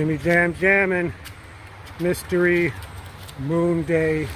Jimmy Jam Jammin', Mystery Moon Day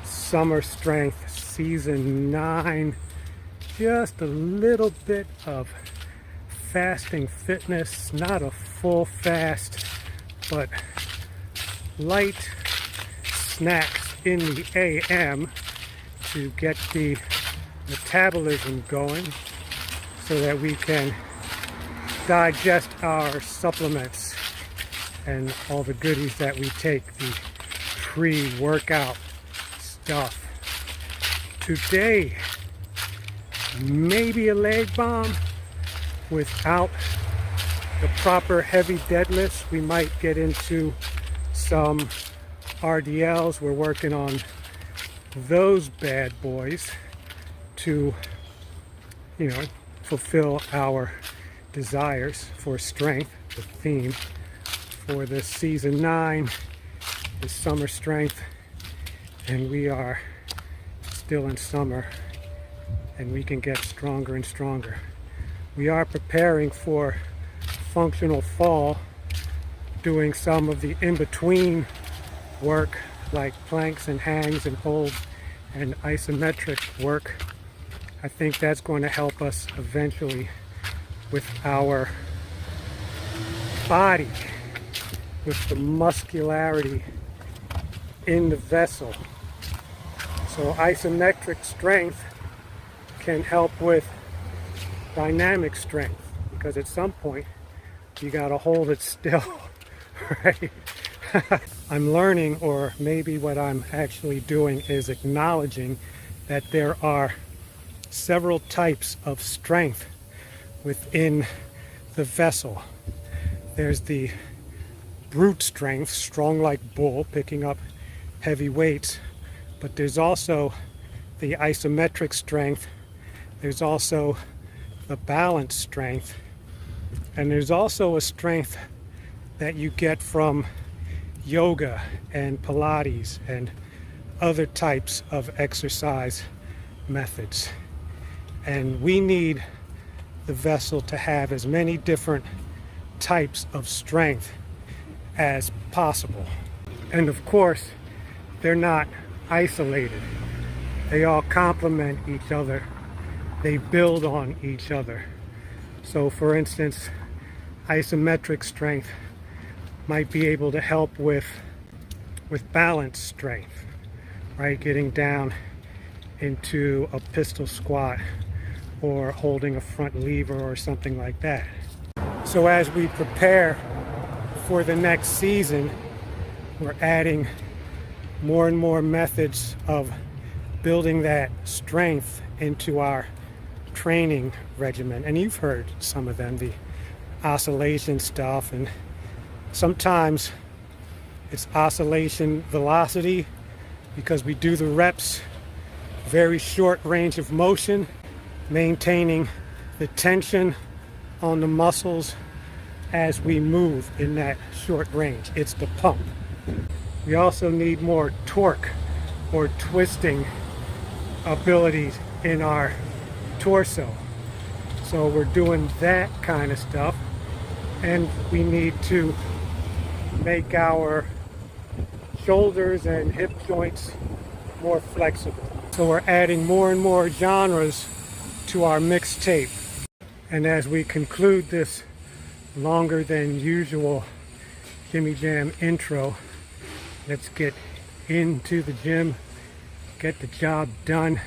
Summer Strength Season 9. Just a little bit of fasting fitness, not a full fast, but light snacks in the AM to get the metabolism going so that we can digest our supplements and all the goodies that we take, the pre-workout stuff. Today, maybe a leg bomb without the proper heavy deadlifts. We might get into some RDLs. We're working on those bad boys to, fulfill our desires for strength. The theme for this season 9 is summer strength, and we are still in summer, and we can get stronger and stronger. We are preparing for functional fall, doing some of the in-between work like planks and hangs and holds and isometric work. I think that's going to help us eventually with our body, with the muscularity in the vessel. So isometric strength can help with dynamic strength, because at some point you got to hold it still, right? I'm learning, or maybe what I'm actually doing is acknowledging that there are several types of strength within the vessel. There's the brute strength, strong like bull, picking up heavy weights, but there's also the isometric strength, there's also the balance strength, and there's also a strength that you get from yoga and Pilates and other types of exercise methods. And we need the vessel to have as many different types of strength as possible. And of course, they're not isolated. They all complement each other. They build on each other. So for instance, isometric strength might be able to help with balance strength, right? Getting down into a pistol squat or holding a front lever or something like that. So as we prepare for the next season, we're adding more and more methods of building that strength into our training regimen. And you've heard some of them, the oscillation stuff, and sometimes it's oscillation velocity because we do the reps, very short range of motion, maintaining the tension on the muscles as we move in that short range. It's the pump. We also need more torque or twisting abilities in our torso. So we're doing that kind of stuff, and we need to make our shoulders and hip joints more flexible. So we're adding more and more genres to our mixtape. And as we conclude this longer than usual Jimmy Jam intro, let's get into the gym, get the job done,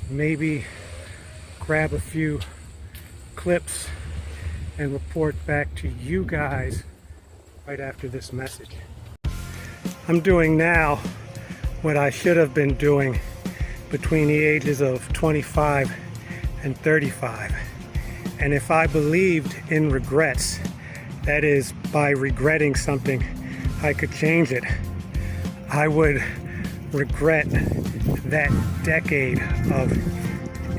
maybe grab a few clips and report back to you guys right after this message. I'm doing now what I should have been doing between the ages of 25 and 35. And if I believed in regrets, that is, by regretting something I could change it, I would regret that decade of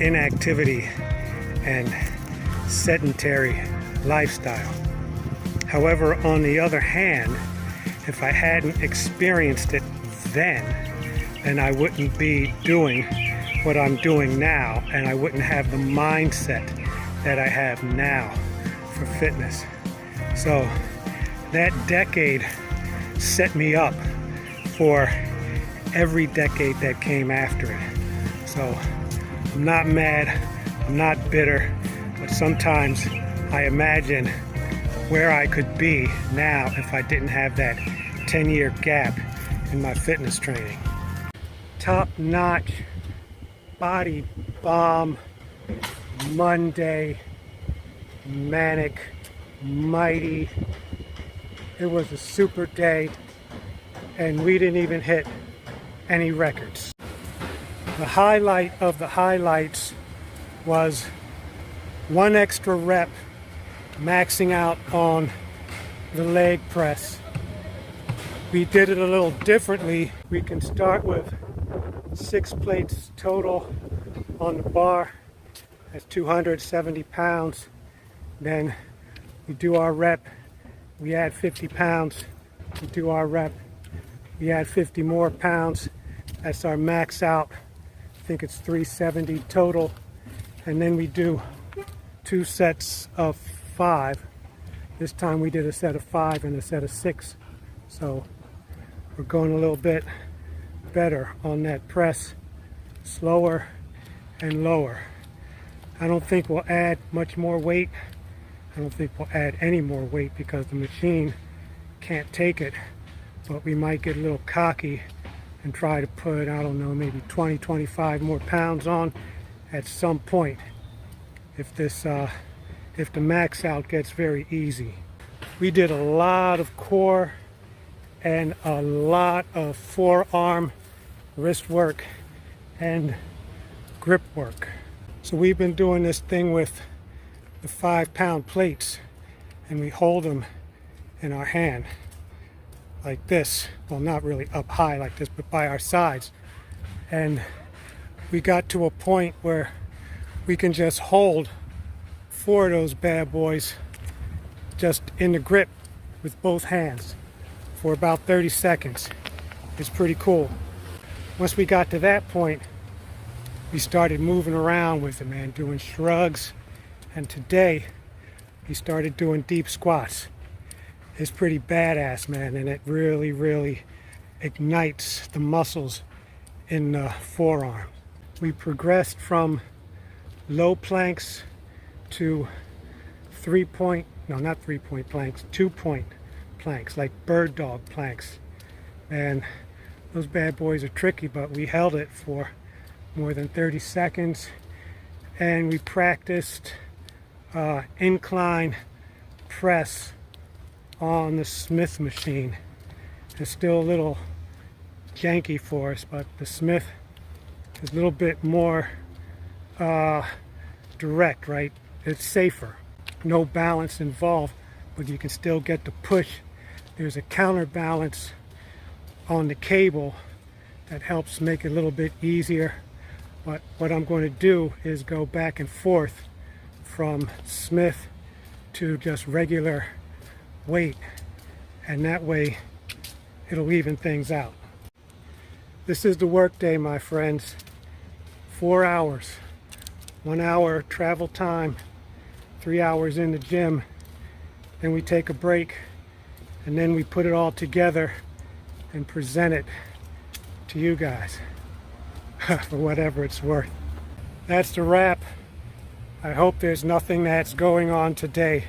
inactivity and sedentary lifestyle. However, on the other hand, if I hadn't experienced it then I wouldn't be doing what I'm doing now, and I wouldn't have the mindset that I have now for fitness. So that decade set me up for every decade that came after it. So I'm not mad, I'm not bitter, but sometimes I imagine where I could be now if I didn't have that 10-year gap in my fitness training. Top-notch, body bomb, Monday, manic, mighty. It was a super day, and we didn't even hit any records. The highlight of the highlights was one extra rep, maxing out on the leg press. We did it a little differently. We can start with 6 plates total on the bar. That's 270 pounds. Then we do our rep. We add 50 pounds. We do our rep. We add 50 more pounds. That's our max out. I think it's 370 total. And then we do 2 sets of 5. This time we did a set of 5 and a set of 6. So we're going a little bit better on that press, slower and lower. I don't think we'll add much more weight. I don't think we'll add any more weight because the machine can't take it, but we might get a little cocky and try to put, I don't know, maybe 20, 25 more pounds on at some point if the max out gets very easy. We did a lot of core and a lot of forearm, wrist work, and grip work. So we've been doing this thing with the 5-pound plates, and we hold them in our hand like this. Well, not really up high like this, but by our sides. And we got to a point where we can just hold 4 of those bad boys just in the grip with both hands for about 30 seconds. It's pretty cool. Once we got to that point, we started moving around with it, man, doing shrugs. And today, we started doing deep squats. It's pretty badass, man, and it really, really ignites the muscles in the forearm. We progressed from low planks to 2-point planks, like bird dog planks. And those bad boys are tricky, but we held it for more than 30 seconds. And we practiced incline press on the Smith machine. It's still a little janky for us, but the Smith is a little bit more direct, right? It's safer. No balance involved, but you can still get the push. There's a counterbalance on the cable that helps make it a little bit easier. But what I'm going to do is go back and forth from Smith to just regular weight, and that way it'll even things out. This is the work day, my friends. 4 hours, 1 hour travel time, 3 hours in the gym, then we take a break, and then we put it all together and present it to you guys for whatever it's worth. That's the wrap. I hope there's nothing that's going on today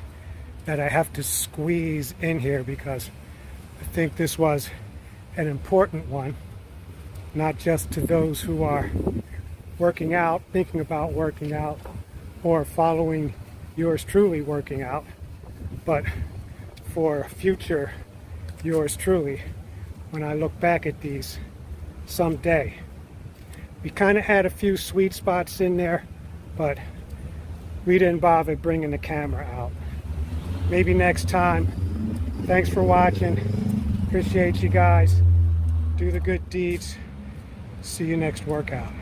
that I have to squeeze in here, because I think this was an important one, not just to those who are working out, thinking about working out, or following yours truly working out, but for future yours truly when I look back at these someday. We kind of had a few sweet spots in there, but we didn't bother bringing the camera out. Maybe next time. Thanks for watching. Appreciate you guys. Do the good deeds. See you next workout.